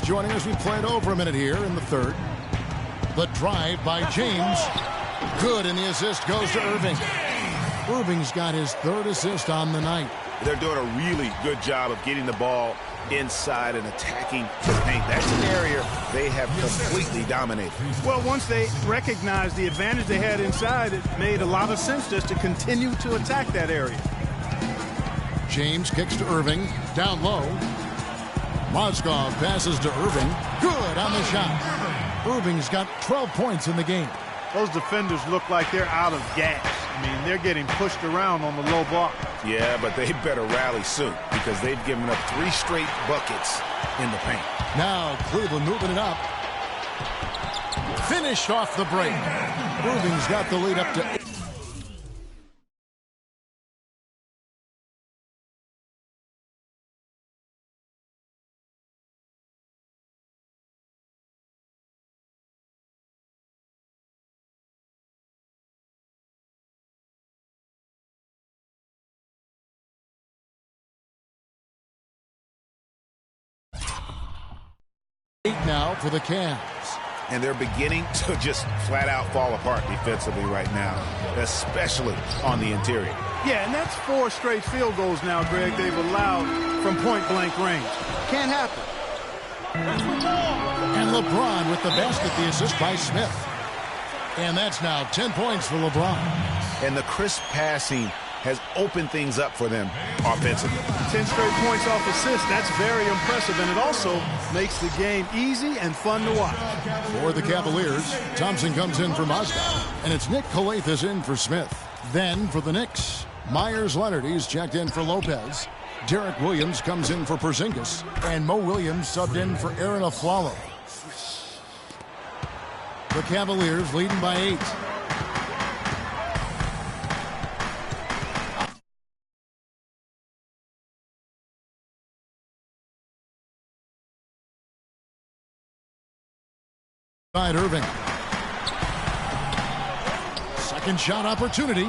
joining us. We played over a minute here in the third. The drive by James. Good, and the assist goes to Irving. Irving's got his third assist on the night. They're doing a really good job of getting the ball inside and attacking the paint. That's an area they have completely dominated. Well, once they recognized the advantage they had inside, it made a lot of sense just to continue to attack that area. James kicks to Irving. Down low. Mozgov passes to Irving. Good on the shot. Irving's got 12 points in the game. Those defenders look like they're out of gas. I mean, they're getting pushed around on the low block. Yeah, but they better rally soon because they've given up 3 straight buckets in the paint. Now Cleveland moving it up. Finished off the break. Irving's got the lead up to 8. Now for the Cavs. And they're beginning to just flat out fall apart defensively right now, especially on the interior. Yeah, and that's 4 straight field goals now, Greg, they've allowed from point-blank range. Can't happen. And LeBron with the basket, the assist by Smith. And that's now 10 points for LeBron. And the crisp passing has opened things up for them offensively. 10 straight points off assists. That's very impressive, and it also makes the game easy and fun to watch. For the Cavaliers, Thompson comes in for Mozgov, and it's Nick Calathes in for Smith. Then for the Knicks, Myers Leonard, he's checked in for Lopez. Derek Williams comes in for Porzingis, and Mo Williams subbed in for Aaron Aflalo. The Cavaliers leading by 8. Irving. Second shot opportunity.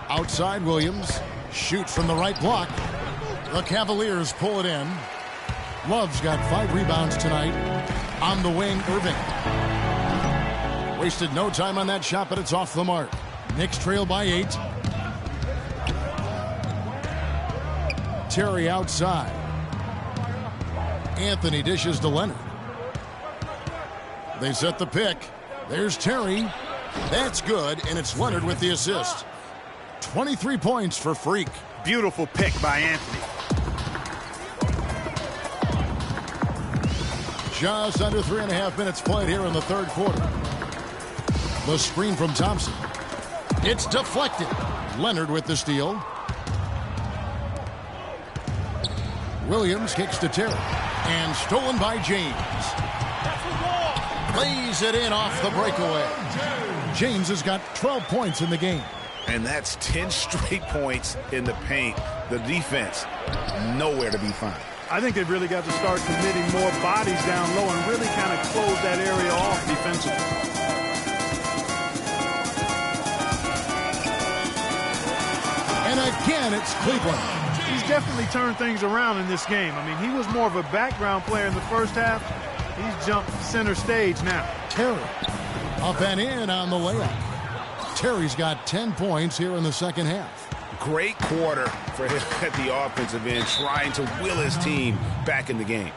Outside Williams. Shoot from the right block. The Cavaliers pull it in. Love's got 5 rebounds tonight. On the wing, Irving. Wasted no time on that shot, but it's off the mark. Knicks trail by 8. Terry outside. Anthony dishes to Leonard. They set the pick. There's Terry. That's good, and it's Leonard with the assist. 23 points for Freak. Beautiful pick by Anthony. Just under 3.5 minutes played here in the third quarter. The screen from Thompson. It's deflected. Leonard with the steal. Williams kicks to Terry. And stolen by James. Lays it in off the breakaway. James has got 12 points in the game. And that's 10 straight points in the paint. The defense, nowhere to be found. I think they've really got to start committing more bodies down low and really kind of close that area off defensively. And again, it's Cleveland. He's definitely turned things around in this game. I mean, he was more of a background player in the first half. He's jumped center stage now. Terry up and in on the layup. Terry's got 10 points here in the second half. Great quarter for him at the offensive end, trying to will his team back in the game.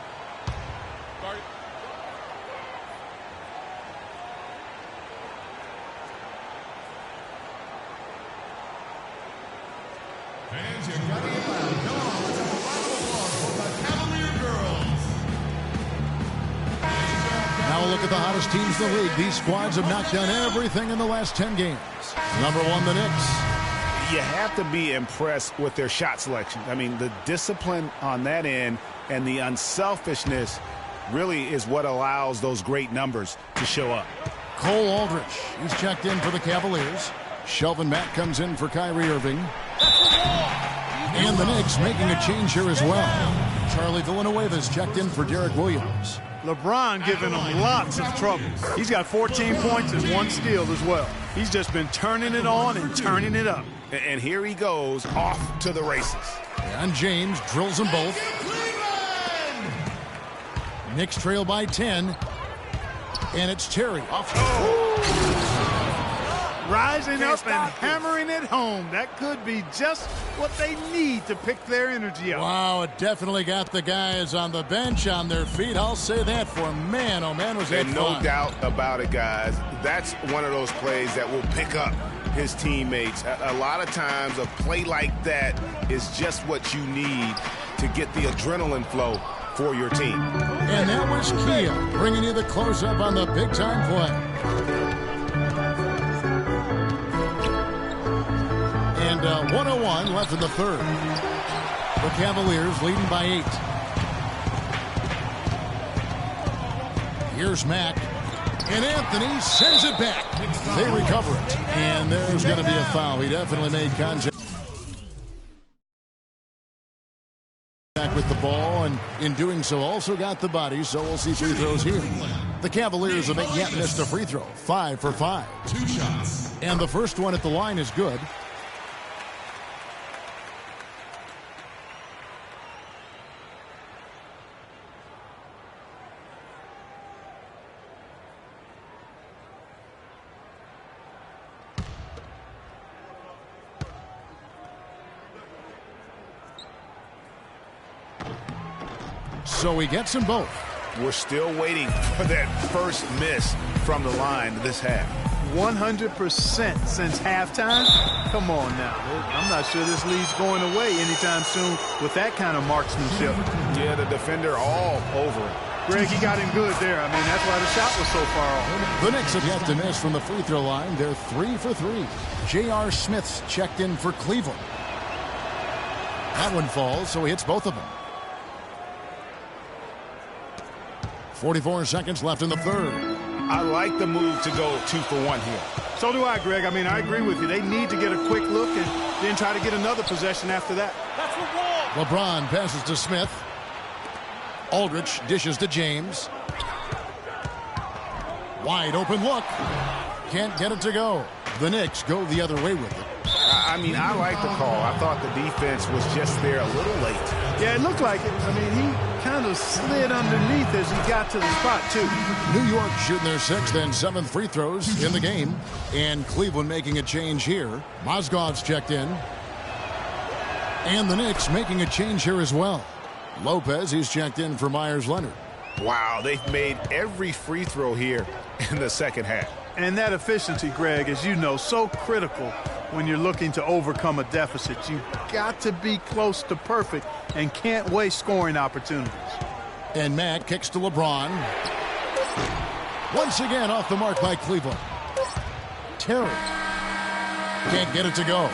Now look at the hottest teams in the league. These squads have knocked down everything in the last 10 games. Number 1, the Knicks. You have to be impressed with their shot selection. I mean, the discipline on that end and the unselfishness really is what allows those great numbers to show up. Cole Aldrich, he's checked in for the Cavaliers. Shelvin Mack comes in for Kyrie Irving. And the Knicks making a change here as well. Charlie Villanueva's checked in for Derek Williams. LeBron giving him lots of trouble. He's got 14 points and 1 steal as well. He's just been turning it on and turning it up. And here he goes off to the races. And James drills them both. Knicks trail by 10. And it's Terry. Rising up and hammering it home. That could be just what they need to pick their energy up. Wow, it definitely got the guys on the bench on their feet. I'll say that for man. Oh, man, was that fun. No doubt about it, guys. That's one of those plays that will pick up his teammates. A lot of times a play like that is just what you need to get the adrenaline flow for your team. And that was Kia bringing you the close-up on the big-time play. And 1:01 left in the third. The Cavaliers leading by 8. Here's Mack. And Anthony sends it back. They recover it. And there's going to be a foul. He definitely made contact with the ball, and in doing so also got the body, so we'll see free throws here. The Cavaliers have yet missed a free throw. 5 for 5. 2 shots. And the first one at the line is good. So he gets them both. We're still waiting for that first miss from the line this half. 100% since halftime? Come on now. I'm not sure this lead's going away anytime soon with that kind of marksmanship. Yeah, the defender all over it. Greg, he got him good there. I mean, that's why the shot was so far off. The Knicks have yet to miss from the free throw line. They're 3 for 3. J.R. Smith's checked in for Cleveland. That one falls, so he hits both of them. 44 seconds left in the third. I like the move to go 2 for 1 here. So do I, Greg. I mean, I agree with you. They need to get a quick look and then try to get another possession after that. That's LeBron passes to Smith. Aldridge dishes to James. Wide open look. Can't get it to go. The Knicks go the other way with it. I mean, I like the call. I thought the defense was just there a little late. Yeah, it looked like it. I mean, he kind of slid underneath as he got to the spot, too. New York shooting their 6th and 7th free throws in the game. And Cleveland making a change here. Mozgov's checked in. And the Knicks making a change here as well. Lopez, he's checked in for Myers Leonard. Wow, they've made every free throw here in the second half. And that efficiency, Greg, as you know, so critical when you're looking to overcome a deficit. You've got to be close to perfect and can't waste scoring opportunities. And Mack kicks to LeBron. Once again off the mark by Cleveland. Terry can't get it to go.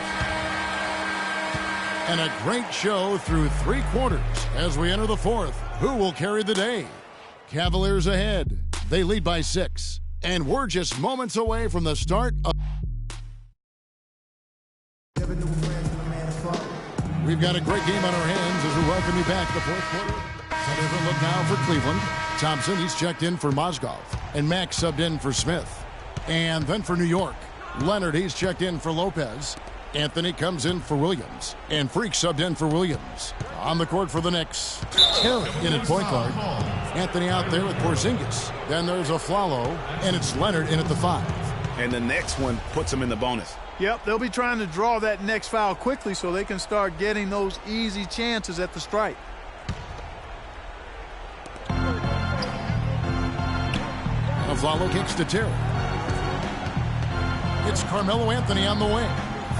And a great show through 3 quarters as we enter the fourth. Who will carry the day? Cavaliers ahead. They lead by 6. And we're just moments away from the start of... We've got a great game on our hands as we welcome you back to the fourth quarter. So different look now for Cleveland. Thompson, he's checked in for Mozgov. And Mack subbed in for Smith. And then for New York, Leonard, he's checked in for Lopez. Anthony comes in for Williams. And Freak subbed in for Williams. On the court for the Knicks, Terry in at point guard. Anthony out there with Porzingis. Then there's a Flalo, and it's Leonard in at the 5. And the next one puts him in the bonus. Yep, they'll be trying to draw that next foul quickly so they can start getting those easy chances at the stripe. Now Flalo kicks to Terry. It's Carmelo Anthony on the wing.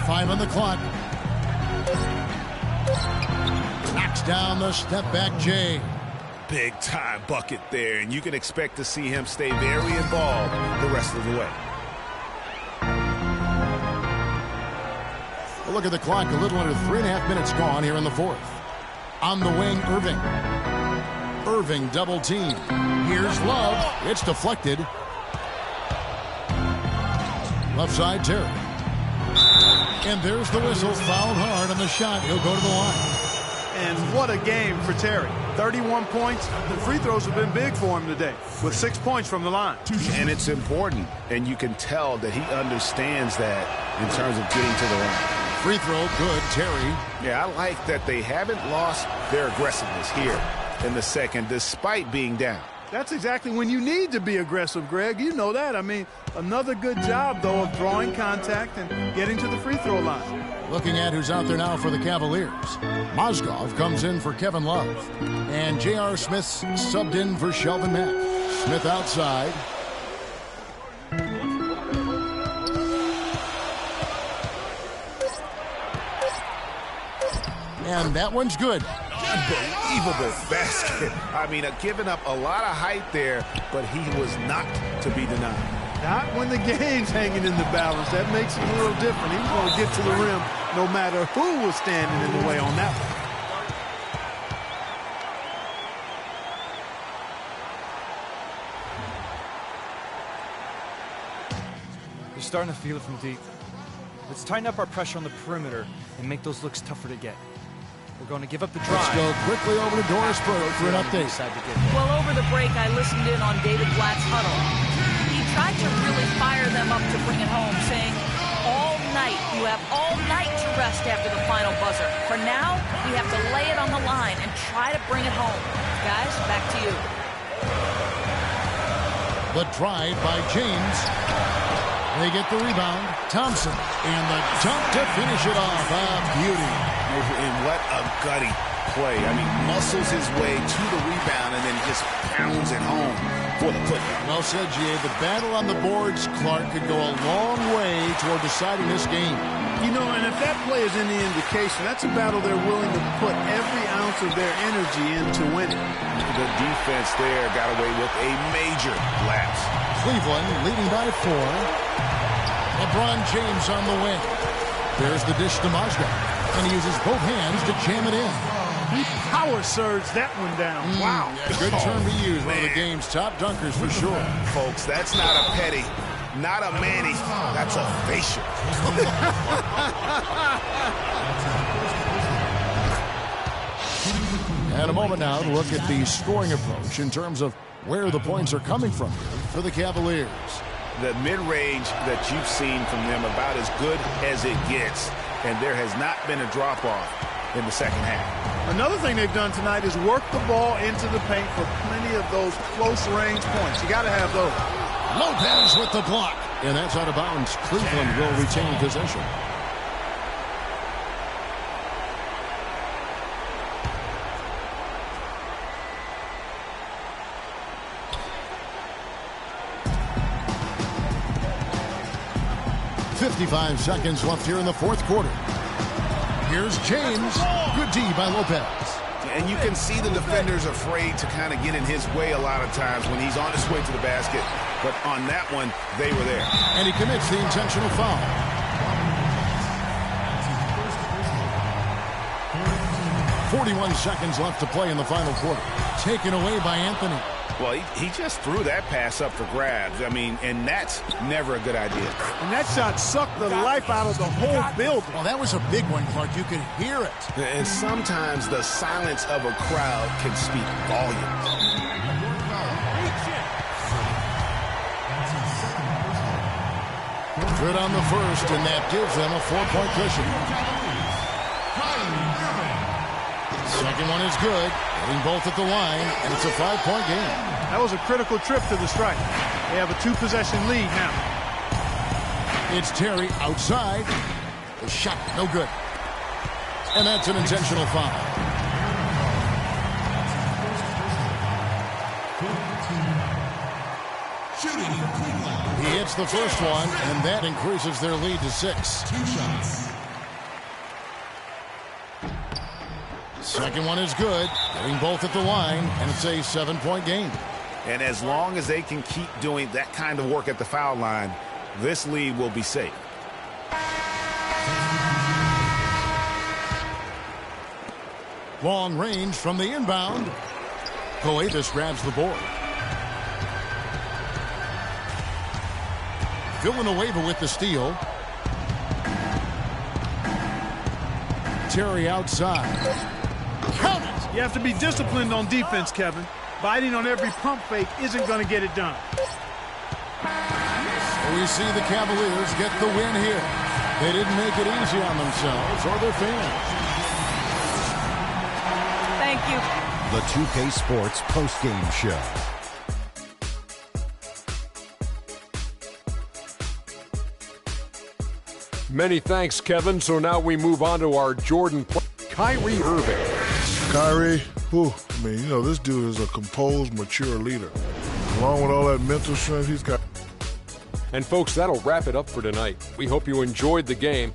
5 on the clock. Knocks down the step-back Jay. Big-time bucket there, and you can expect to see him stay very involved the rest of the way. We'll look at the clock, a little under 3.5 minutes gone here in the fourth. On the wing, Irving. Irving double team. Here's Love. It's deflected. Left side, Terry. And there's the whistle. Fouled hard on the shot. He'll go to the line. And what a game for Terry. 31 points. The free throws have been big for him today with 6 points from the line. And it's important, and you can tell that he understands that in terms of getting to the line. Free throw, good. Terry. Yeah, I like that they haven't lost their aggressiveness here in the second, despite being down. That's exactly when you need to be aggressive, Greg. You know that. I mean, another good job, though, of drawing contact and getting to the free throw line. Looking at who's out there now for the Cavaliers. Mozgov comes in for Kevin Love. And J.R. Smith's subbed in for Shelvin Mack. Smith outside. And that one's good. Unbelievable basket. I mean, giving up a lot of height there, but he was not to be denied. Not when the game's hanging in the balance. That makes it a little different. He was going to get to the rim no matter who was standing in the way on that one. You're starting to feel it from deep. Let's tighten up our pressure on the perimeter and make those looks tougher to get. We're going to give up the drive. Let's go quickly over to Doris Burke for an update. Well, over the break, I listened in on David Blatt's huddle. He tried to really fire them up to bring it home, saying, all night, you have all night to rest after the final buzzer. For now, we have to lay it on the line and try to bring it home. Guys, back to you. The drive by James. They get the rebound. Thompson. And the dunk to finish it off. A beauty. And what a gutty play. I mean, muscles his way to the rebound and then just pounds it home for the putback. Well said, G.A. The battle on the boards, Clark, could go a long way toward deciding this game. You know, and if that play is any indication, that's a battle they're willing to put every ounce of their energy into winning. The defense there got away with a major lapse. Cleveland leading by 4. LeBron James on the wing. There's the dish to Mozgov. And he uses both hands to jam it in. He power surged that one down. Wow. Yeah, good term to use. One of the game's top dunkers for sure. Folks, that's not a petty, not a Manny. That's a facial. And a moment now to look at the scoring approach in terms of where the points are coming from here for the Cavaliers. The mid-range that you've seen from them about as good as it gets. And there has not been a drop-off in the second half. Another thing they've done tonight is work the ball into the paint for plenty of those close-range points. You got to have those. Lopez with the block. And that's out of bounds. Cleveland will retain possession. .55 seconds left here in the fourth quarter. Here's James. Good D by Lopez. And you can see the defenders afraid to kind of get in his way a lot of times when he's on his way to the basket. But on that one, they were there. And he commits the intentional foul. .41 seconds left to play in the final quarter. Taken away by Anthony. Well, he just threw that pass up for grabs. I mean, and that's never a good idea. And that shot sucked the life out of the whole building. Well, that was a big one, Clark. You could hear it. And sometimes the silence of a crowd can speak volumes. Good on the first, and that gives them a 4-point cushion. Second one is good. Getting both at the line, and it's a 5-point game. That was a critical trip to the stripe. They have a 2-possession lead now. It's Terry outside. The shot, no good. And that's an intentional foul. He hits the first one, and that increases their lead to 6. 2 shots. Second one is good. Getting both at the line, and it's a 7-point game. And as long as they can keep doing that kind of work at the foul line, this lead will be safe. Long range from the inbound. Coates grabs the board. Villanueva with the steal. Terry outside. Count it! You have to be disciplined on defense, Kevin. Biting on every pump fake isn't going to get it done. We see the Cavaliers get the win here. They didn't make it easy on themselves or their fans. Thank you. The 2K Sports postgame show. Many thanks, Kevin. So now we move on to our Jordan Kyrie Irving. Kyrie, this dude is a composed, mature leader. Along with all that mental strength he's got. And folks, that'll wrap it up for tonight. We hope you enjoyed the game.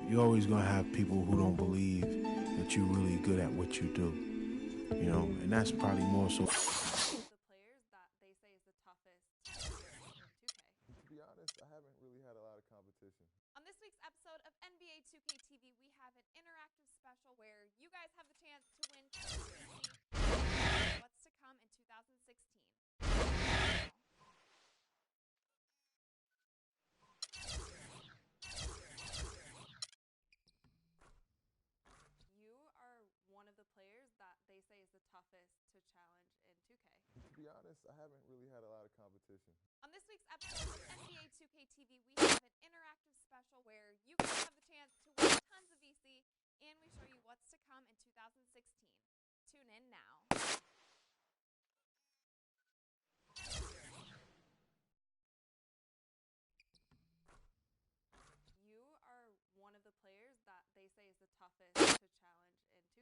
You're always going to have people who don't believe that you're really good at what you do, and that's probably more so. The players that they say is the toughest in 2K. To be honest, I haven't really had a lot of competition. On this week's episode of NBA 2K TV, we have an interactive special where you guys have the chance to win what's to come in 2016. One of the players that they say is the toughest to challenge in 2K. To be honest, I haven't really had a lot of competition. On this week's episode of NBA 2K TV, we have an interactive special where you guys have the chance to win tons of VC, and we show you what's to come in 2016. Tune in now. You are one of the players that they say is the toughest to challenge in 2K.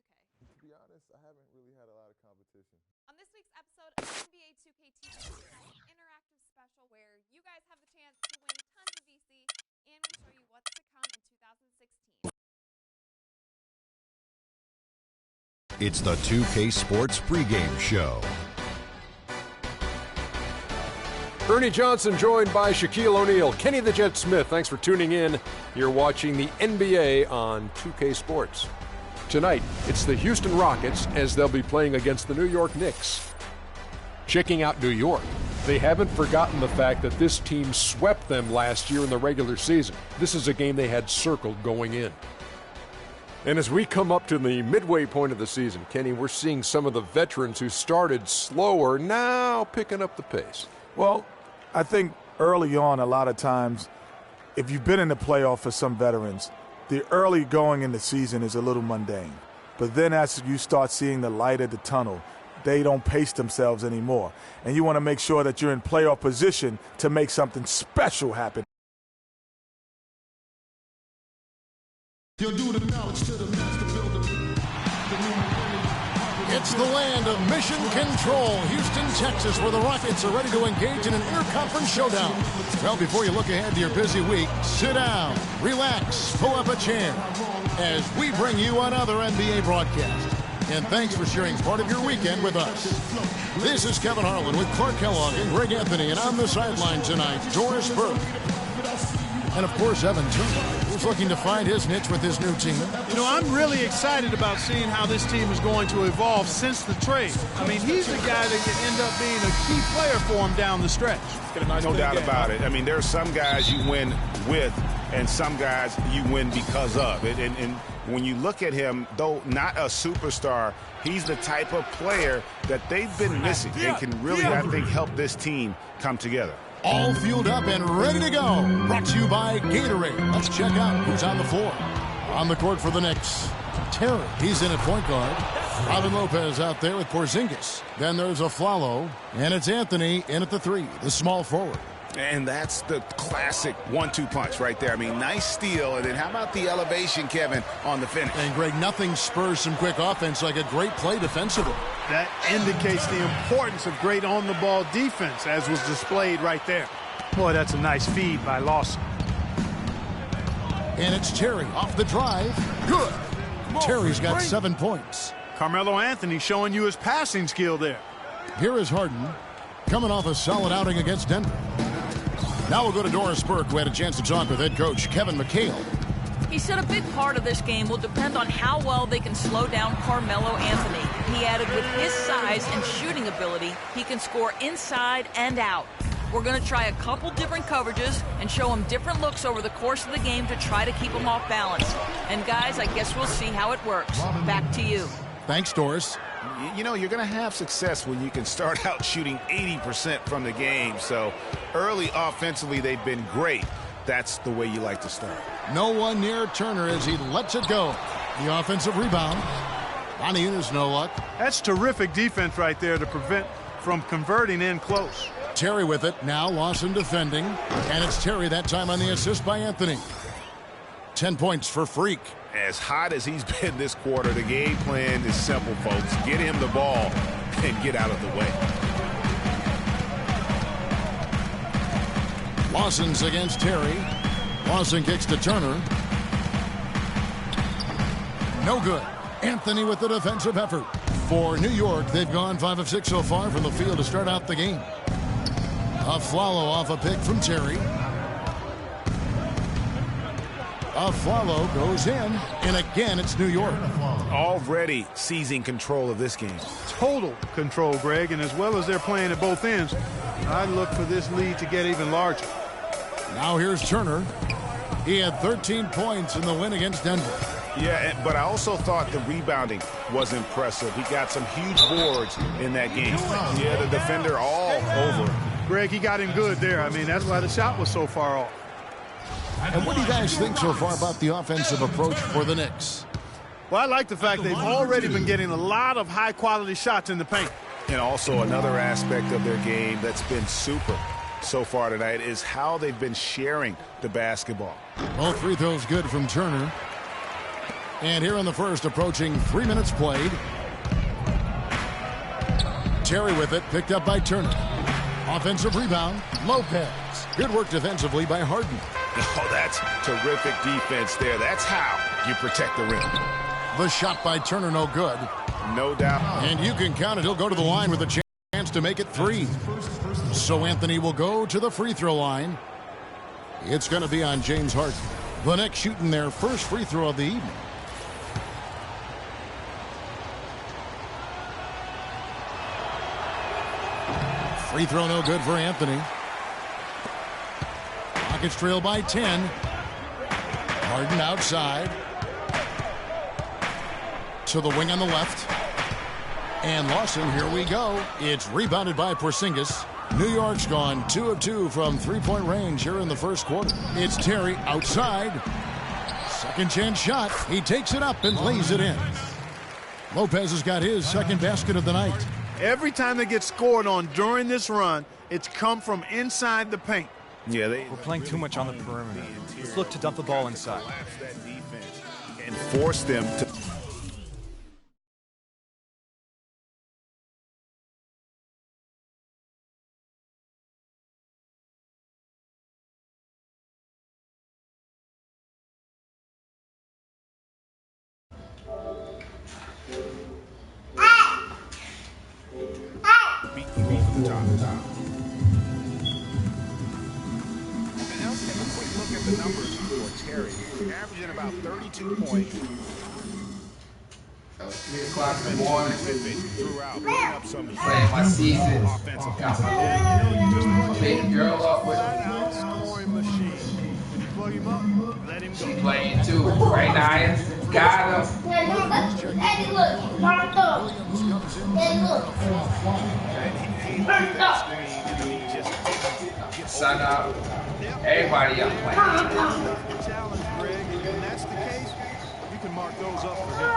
To be honest, I haven't really had a lot of competition. On this week's episode of NBA 2K TV, we have an interactive special where you guys have the chance to win tons of VC, and we show you what's to come in 2016. It's the 2K Sports pregame show. Ernie Johnson joined by Shaquille O'Neal. Kenny the Jet Smith, thanks for tuning in. You're watching the NBA on 2K Sports. Tonight, it's the Houston Rockets as they'll be playing against the New York Knicks. Checking out New York, they haven't forgotten the fact that this team swept them last year in the regular season. This is a game they had circled going in. And as we come up to the midway point of the season, Kenny, we're seeing some of the veterans who started slower now picking up the pace. Well, I think early on, a lot of times, if you've been in the playoff for some veterans, the early going in the season is a little mundane. But then as you start seeing the light at the tunnel, they don't pace themselves anymore. And you want to make sure that you're in playoff position to make something special happen. You'll do the knowledge to the master builder. It's the land of mission control, Houston, Texas, where the Rockets are ready to engage in an interconference showdown. Well, before you look ahead to your busy week, sit down, relax, pull up a chair as we bring you another NBA broadcast. And thanks for sharing part of your weekend with us. This is Kevin Harlan with Clark Kellogg and Greg Anthony, and on the sideline tonight, Doris Burke. And, of course, Evan Turner, who's looking to find his niche with his new team. I'm really excited about seeing how this team is going to evolve since the trade. I mean, he's the guy that can end up being a key player for him down the stretch. No doubt about it. I mean, there are some guys you win with and some guys you win because of. And when you look at him, though not a superstar, he's the type of player that they've been missing and can really, I think, help this team come together. All fueled up and ready to go. Brought to you by Gatorade. Let's check out who's on the floor. On the court for the Knicks, Terry. He's in at point guard. Robin Lopez out there with Porzingis. Then there's Aflalo, and it's Anthony in at the three, the small forward. And that's the classic 1-2 punch right there. I mean, nice steal. And then how about the elevation, Kevin, on the finish? And, Greg, nothing spurs some quick offense like a great play defensively. That indicates the importance of great on-the-ball defense, as was displayed right there. Boy, that's a nice feed by Lawson. And it's Terry off the drive. Good. Terry's got 7 points. Carmelo Anthony showing you his passing skill there. Here is Harden, coming off a solid outing against Denver. Now we'll go to Doris Burke, who had a chance to talk with head coach Kevin McHale. He said a big part of this game will depend on how well they can slow down Carmelo Anthony. He added with his size and shooting ability, he can score inside and out. We're going to try a couple different coverages and show him different looks over the course of the game to try to keep him off balance. And guys, I guess we'll see how it works. Back to you. Thanks, Doris. You know, you're going to have success when you can start out shooting 80% from the game. So early offensively, they've been great. That's the way you like to start. No one near Turner as he lets it go. The offensive rebound. Bonnie Unis, no luck. That's terrific defense right there to prevent from converting in close. Terry with it. Now Lawson defending. And it's Terry that time on the assist by Anthony. 10 points for Freak. As hot as he's been this quarter, the game plan is simple, folks. Get him the ball and get out of the way. Lawson's against Terry. Lawson kicks to Turner. No good. Anthony with the defensive effort. For New York, they've gone 5 of 6 so far from the field to start out the game. Afflalo off a pick from Terry. Afflalo goes in, and again it's New York. Already seizing control of this game. Total control, Greg, and as well as they're playing at both ends, I'd look for this lead to get even larger. Now here's Turner. He had 13 points in the win against Denver. Yeah, but I also thought the rebounding was impressive. He got some huge boards in that game. Yeah, the defender all over. Greg, he got him good there. I mean, that's why the shot was so far off. And what do you guys think so far about the offensive approach for the Knicks? Well, I like the fact they've already been getting a lot of high-quality shots in the paint. And also another aspect of their game that's been super so far tonight is how they've been sharing the basketball. All free throws good from Turner. And here in the first, approaching 3 minutes played. Terry with it, picked up by Turner. Offensive rebound, Lopez. Good work defensively by Harden. Oh, that's terrific defense there. That's how you protect the rim. The shot by Turner, no good. No doubt. And you can count it. He'll go to the line with a chance to make it 3. So Anthony will go to the free throw line. It's going to be on James Harden. The Knicks shooting their first free throw of the evening. Free throw no good for Anthony. Rockets trail by 10. Harden outside. To the wing on the left. And Lawson, here we go. It's rebounded by Porzingis. New York's gone 2 of 2 from three-point range here in the first quarter. It's Terry outside. Second chance shot. He takes it up and lays it in. Lopez has got his second basket of the night. Every time they get scored on during this run, it's come from inside the paint. Yeah, we're playing too much on the perimeter. Let's look to dump the ball inside. And force them to... The numbers for Terry, averaging about 32 points. It was 3 o'clock in the morning. Throughout, putting up some playing my season. Offensive Played the girl up with scoring machine. When you plug him up, let him go. She playing too. Right now, got him. Hey, look, marked up. Hey, look. Sun up. Everybody up playing. Challenge, Greg, and that's the case. You can mark those up for him.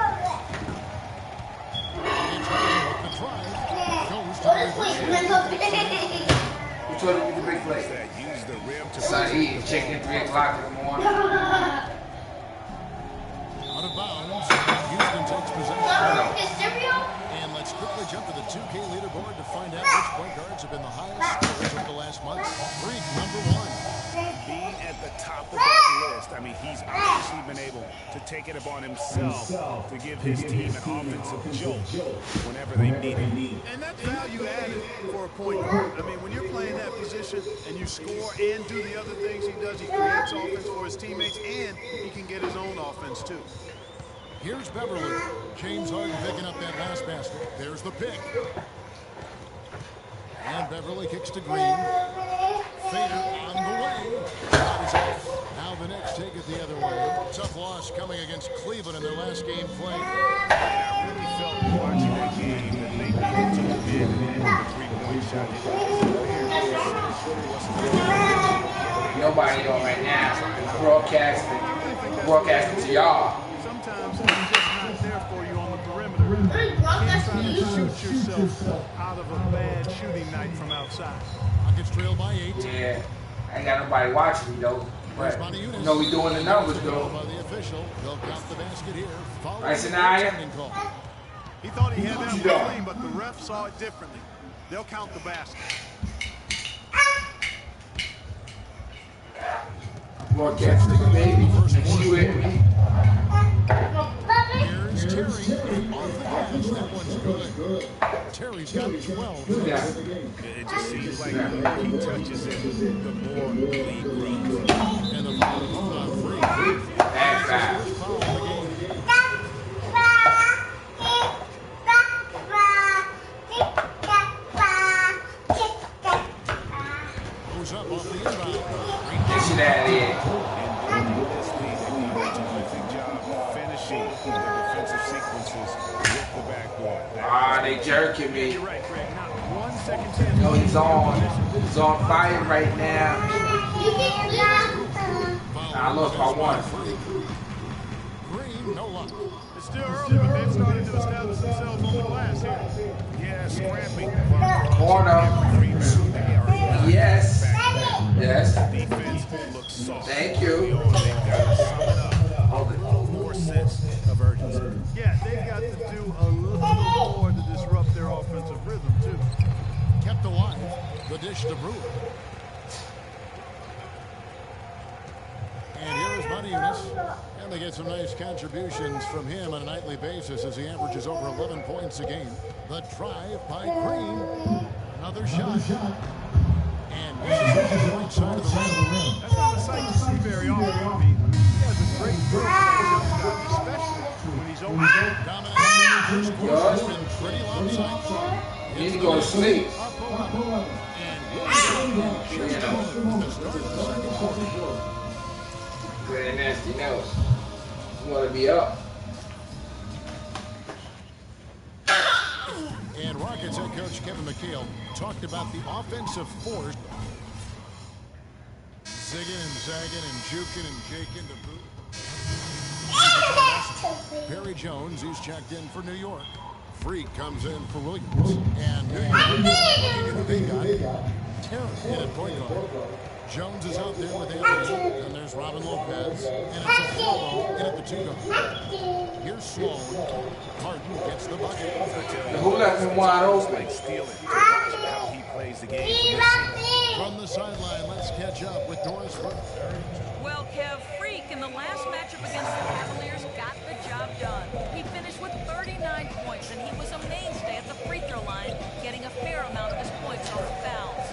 Who told you to the big play? Son eating chicken 3 o'clock in the morning. Out of bounds. Houston takes possession. And let's quickly jump to the 2K leaderboard to find out which point guards have been the highest scorers over the last month. Freak number 1. Being at the top of that list. I mean, he's obviously been able to take it upon himself to give his team an offensive jolt whenever they need it. And that's value added for a point guard. I mean, when you're playing that position and you score and do the other things he does, he creates offense for his teammates, and he can get his own offense too. Here's Beverly. James Harden picking up that last basket. There's the pick. And Beverly kicks to Green. Fader on the way. That is off. Now the Knicks take it the other way. Tough loss coming against Cleveland in their last game played. I really felt watching that game that they needed to win the three-point shot. Nobody on right now. Broadcasting to y'all. Sometimes he's just not there for you on the perimeter. You can't try to shoot yourself out of a bad shooting night from outside. Rockets trail by 8. Yeah, I ain't got nobody watching me though. But you know we doing the numbers though. By the official, they'll count the basket here. Right, Sanaya? He thought he had that one clean, but the ref saw it differently. They'll count the basket. Broadcasting, baby. You with me? Here's Terry off the glass. That one's good. Terry's got 12. Yeah. It just seems like the more he touches it, the more the lead grows. And the foul is free. That's bad. Goes up off the inbound. Get shit out of here. Finishing the defensive sequences with the backboard. Ah, they jerking me. You're right, Greg. Not 1 second. No, he's on fire right now. Nah, look, I won. Green, no luck. It's still early, but they've started to establish themselves on the glass here. Yeah, scrapping. Corner. Yes. Yes. Defense looks soft. Thank you. They've got to sum it up. More sense of urgency. Yeah, they've got to do a little more to disrupt their offensive rhythm, too. Kept alive. The dish to Brewer. And here's Monty Eunice. And they get some nice contributions from him on a nightly basis as he averages over 11 points a game. The drive by Green. Another shot. And misses the right side of the rim. That's not a sight to see very often. I mean, he has a great growth, especially when he's over. Dominant first quarter has been pretty lopsided. You need to go to sleep. Very nasty nose. You want to be up. And Rockets head coach Kevin McHale talked about the offensive force. Zigging and zagging and juking and jaking to boot. Perry Jones, he's checked in for New York. Freak comes in for Williams. And New York looking at the big guy. Terry in at point guard. Jones is out there with Anthony. And there's Robin Lopez. And it's a follow in at the two guard. Here's Sloan. Harden gets the bucket. Who left him wide open? Like stealing. How he plays the game from the sideline, let's catch up with Doris Burke. Well, Kev, Freak in the last matchup against the Cavaliers got the job done. He finished with 39 points, and he was a mainstay at the free throw line, getting a fair amount of his points off the fouls.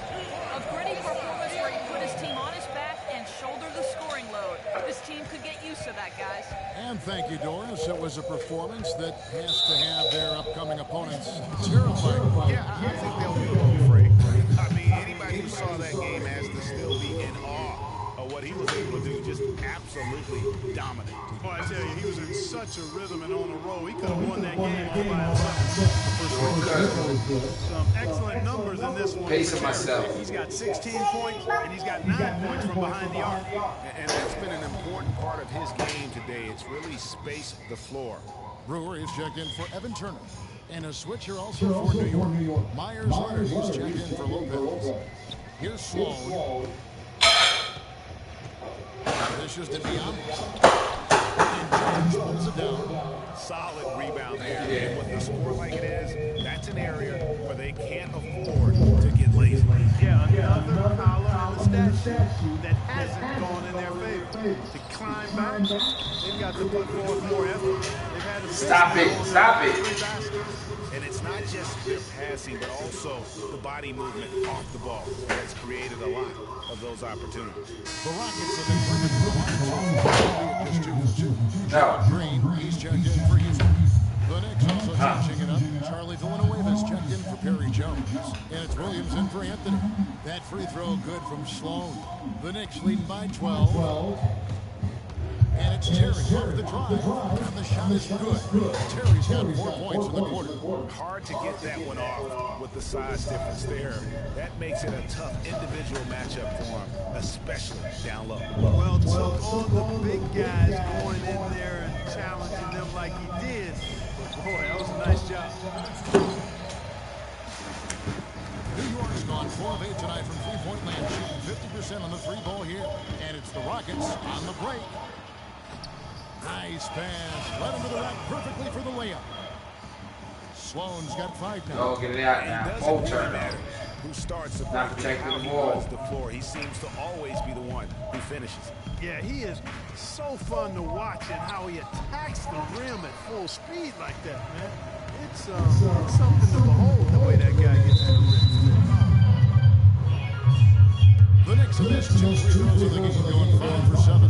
A gritty performance where he put his team on his back and shouldered the scoring load. This team could get used to that, guys. And thank you, Doris. It was a performance that has to have their upcoming opponents terrified. Yeah, I think they'll be afraid. I mean, anybody who saw that game has to still be in awe of what he was able to do. Just absolutely dominant. Well, I tell you, he was in such a rhythm and on a roll. He could have won that game all by himself. Some excellent numbers in this one. Pacing myself. He's got 16 points, and he's got 9 points from behind the arc. And that's been an important part of his game today. It's really spaced the floor. Brewer is checked in for Evan Turner. And a switcher also for New York. Myers Leonard, he's checked in for Lopez. Here's Sloan. This is to be honest. And Jones pulls it down. Solid rebound there. And with the score like it is, that's an area where they can't afford to get lazy. Yeah, another column in the stat sheet that hasn't gone in their favor. To climb back, they've got to put forth more effort. They've had to stop it. And it's not just their passing, but also the body movement off the ball that's created a lot of those opportunities. The Rockets have been driven to the line just 2 for 2. John Green, he's checked in for Houston. The Knicks also catching it up. Charlie Villanueva's checked in for Perry Jones. And it's Williams in for Anthony. That free throw good from Sloan. The Knicks leading by 12. And it's Terry off the drive. And the shot is good. Terry's got 4 points in the quarter. Hard to get that one off with the size difference there. That makes it a tough individual matchup for him, especially down low. Well, took on the big guys going in there and challenging them like he did. Boy, that was a nice job. New York's gone 4 of 8 tonight from three-point land, shooting 50% on the three ball here. And it's the Rockets on the break. Nice pass. Led him to the rack perfectly for the layup. Sloan's got 5 now. Oh, get it out now. Full turnover. Who starts the Not protecting the ball. The floor. He seems to always be the one who finishes. Yeah, he is so fun to watch and how he attacks the rim at full speed like that, man. It's something to behold the way that guy gets to the rim. The Knicks have missed 2 free throws of the game, going 5 for 7.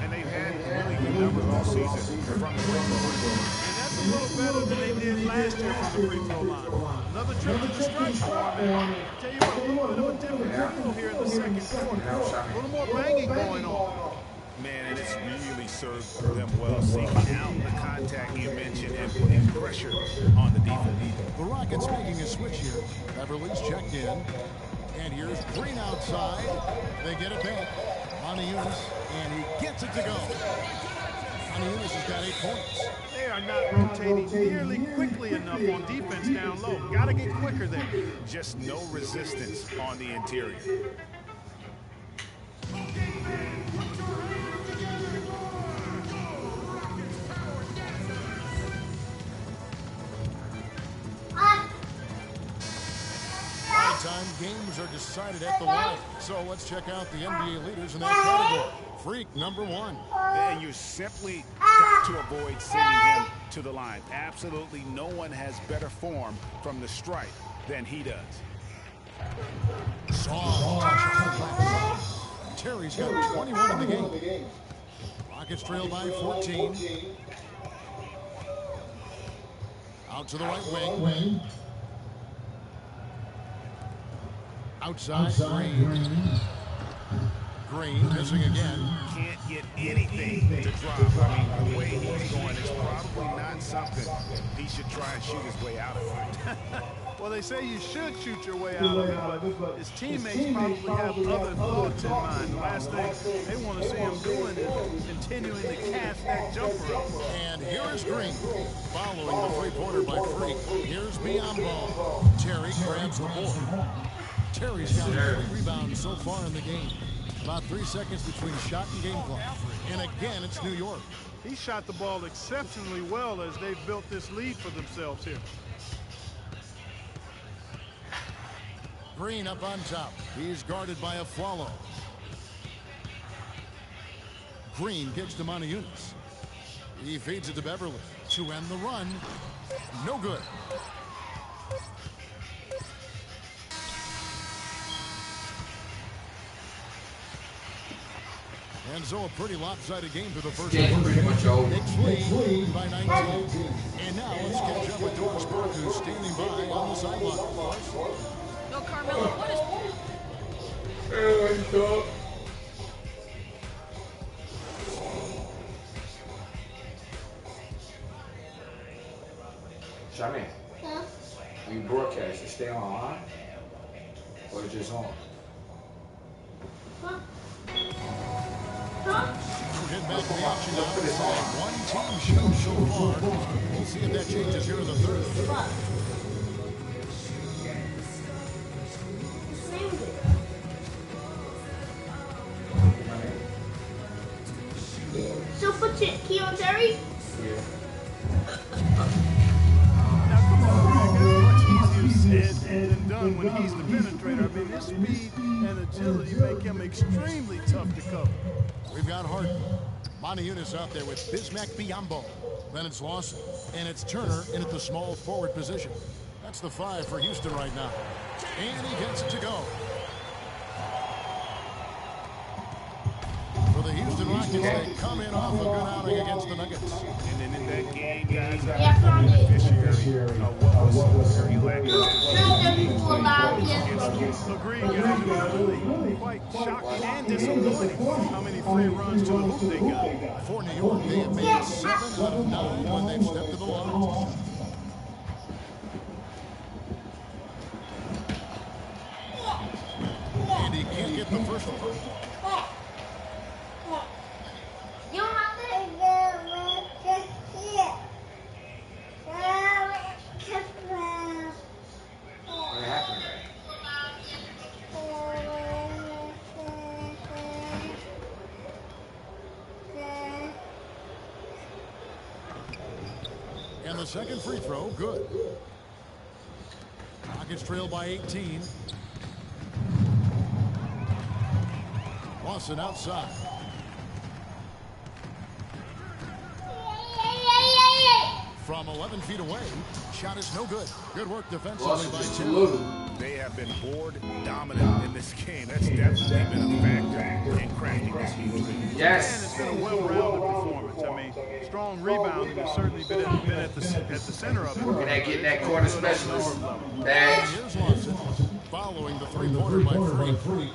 And they've had really good numbers all season from the free throw line. And that's a little better than they did last year from the free throw line. Another trip to the strike bar, man. Tell you what, a little bit of a different tempo here in the second quarter. A little more banging going on. Man, and it's really served them well, seeking out the contact you mentioned and putting pressure on the defense. The Rockets making a switch here. Beverly's checked in. And here's Green outside. They get it back. Eunice, and he gets it to go. Eunice has got 8 points. They are not rotating nearly quickly enough on defense down low. Got to get quicker there. Just no resistance on the interior. Time games are decided at the line. So let's check out the NBA leaders in that category. Freak number 1. And you simply got to avoid sending him to the line. Absolutely no one has better form from the stripe than he does. Terry's got 21 in the game. Rockets trail by 14. Out to the right wing. Outside, Green missing again. Can't get anything to drop. I mean, the way he's going is probably not something he should try and shoot his way out of it. Well, they say you should shoot your way out of it, but his teammates probably have other thoughts in mind. The last thing they want to see him doing is continuing to cast that jumper up. And here is Green, following the three-pointer by Freak. Here's Biombo. Terry grabs the board. Terry's got 3 rebounds so far in the game. About 3 seconds between shot and game clock. And again, it's New York. He shot the ball exceptionally well as they've built this lead for themselves here. Green up on top. He's guarded by Aflalo. Green gets to Eunice. He feeds it to Beverly to end the run. No good. And so a pretty lopsided game for the first quarter. Knicks lead by 19. And now let's catch up with Doris Burke, who's standing by on the sideline. No, Carmelo, what is... Charmaine, when you broadcast, you stay on, or it's just on? We'll get back to the action now. It's one team show so far. We'll see if that changes here in the third. Super Keon Terry? Yeah. Now, come on, man. That's much easier said than done. run when he's the penetrator. I mean, his speed and agility make him extremely tough to cover. We've got Harden. Montiunas out there with Bismack Biyombo. Then it's Lawson. And it's Turner in at the small forward position. That's the 5 for Houston right now. And he gets it to go. For the Houston Rockets, they come in off a good outing against the Nuggets. And then in that game, guys, I was the beneficiary of what was very lackluster. Agreed, guys. It was really quite shocking and disappointing how many free runs to the hoop they got. For New York, they have made 7 out of 9 when they've stepped to the line. And he can't get the first one. And the second free throw, good. Rockets trail by 18. Lawson outside. From 11 feet away, shot is no good. Good work defensively by Tim. They have been board dominant in this game. That's definitely been a factor in cracking this Houston. Yes. And it's been a well-rounded performance. I mean, strong rebounding has certainly been at the center of it. Look at that, getting that corner specialist badge. Here's Lawson following the three-pointer by Free.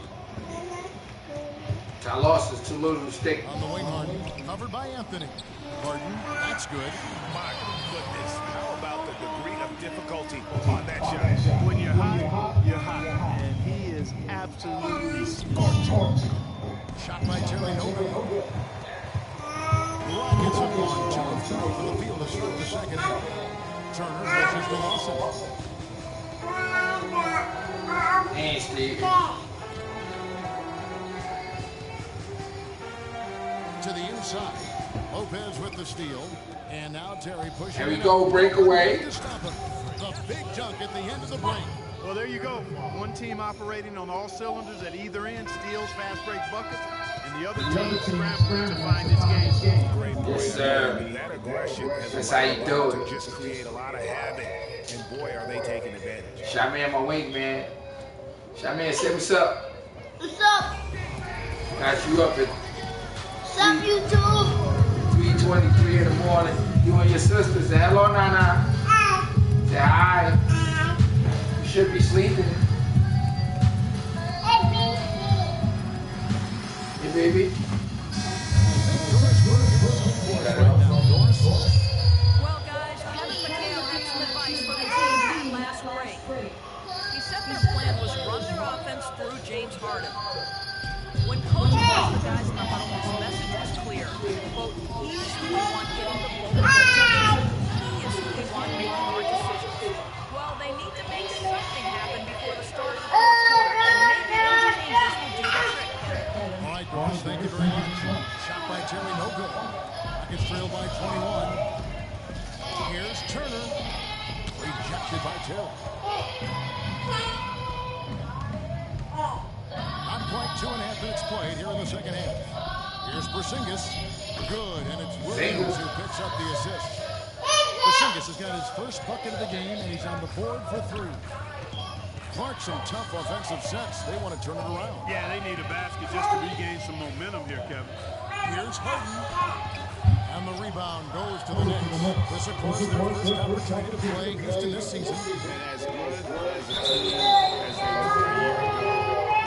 I lost his too little to stick. On the wing, Harden, covered by Anthony. Harden, that's good. My goodness, how about the degree of difficulty on that shot? When you're hot, you're hot. And he is absolutely scorching. Shot by Terry, no good. The Rockets have gone 2 of 3 for the field to start the second half. Turner pushes to Lawson. And Steve. To the inside. Lopez with the steal. And now Terry pushing. Here we go, breakaway. To stop him. The big dunk at the end of the break. Well, there you go. One team operating on all cylinders at either end, steals, fast break buckets, and the other team scrambling to find its game. Great play. Yes, sir. That aggression has That's how you do to it. just create a lot of havoc. And boy, are they taking advantage. Shot man, my wing man. Shot man, say what's up. What's up? Got you up at What's up, YouTube? 3:23 in the morning. You and your sister say hello, Nana. Hi. Say hi. You should be sleeping. Hey, baby. Well, guys, Kevin McHale had some advice for the team last break. He said their plan was run their offense through James Harden. When coach asked the guys in the huddle, his message was clear. Quote, he's who we want getting the ball. He is who we want making our decisions. Well, they need to make something happen before the start of the fourth quarter, and maybe those changes will do the trick. All right, boys, thank you very much. Shot by Terry, no good. Rockets trail by 21. Here's Turner. Rejected by Terry. Not quite 2.5 minutes played here in the second half. Here's Porzingis. Good, and it's Williams who picks up the assist. Porzingis has got his first bucket of the game, and he's on the board for 3. Clark, some tough offensive sets. They want to turn it around. Yeah, they need a basket just to regain some momentum here, Kevin. Here's Harden. And the rebound goes to the Knicks. This, of course, their first opportunity to play Houston this season. And as good as a team as they were a year ago,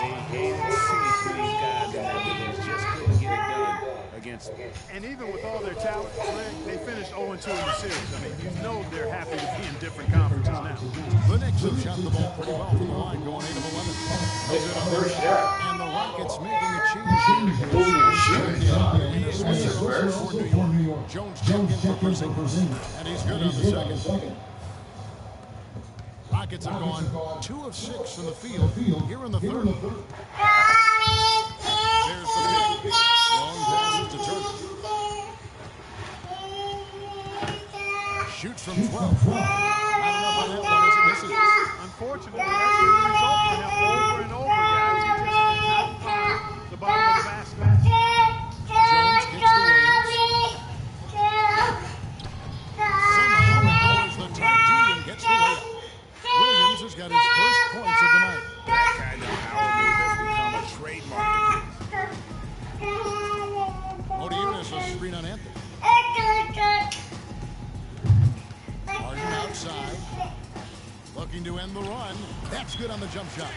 they hated to see these guys in that games just couldn't get it done against them. And even with all their talent, they finished 0-2 in the series. I mean, you know they're happy to be in different conferences now. The Knicks have shot the ball pretty well from the line, going 8 of 11. No good on their shot. And the Rockets making a change for New York. Jones checked in for Porzingis, and he's good on the second. Rockets have gone 2 of 6 from the field here in the third. There's the pick. Long passes to Turner. Shoots from 12. Not enough on that one as it misses. unfortunately, that's been the result for him over and over, guys. He just cannot find the bottom of the basket. Jones kicks to Williams. Somehow ignores the tight D and gets the layup. Williams has got his first points of the night. That kind of power move has become a trademark. Odiunas a screen on Anthony. Harden outside. Looking to end the run. That's good on the jump shot.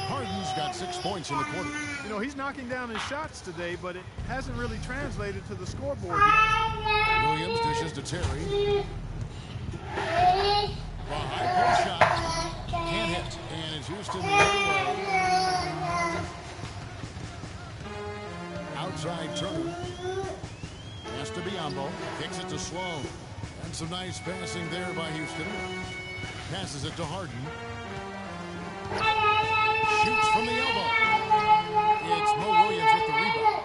Harden's got 6 points in the quarter. You know, he's knocking down his shots today, but it hasn't really translated to the scoreboard yet. Williams dishes to Terry. The high post shot. Can't hit. And it's Houston the other way. Outside Turner. Pass to Biyombo. Kicks it to Sloan. And some nice passing there by Houston. Passes it to Harden. Shoots from the elbow. It's Mo Williams with the rebound.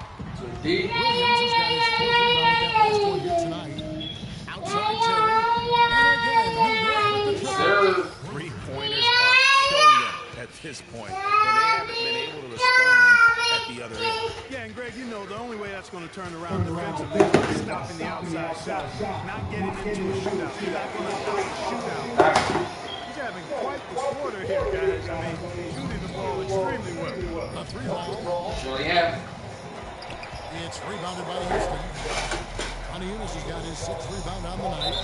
Williams has got his fourth rebound with that last one here tonight. Outside Terry. And again, New York with the triple. Three-pointers are killing them at this point, and they haven't been able to respond at the other end. Yeah, and Greg, you know, the only way that's going to turn around defensively is by stopping the outside shot, not getting into a shootout. He's not going to stop the shootout. He's having quite the quarter here, guys. I mean, shooting the ball extremely well. A three ball. It's rebounded by Houston. Odiunas has got his 6th rebound on the night.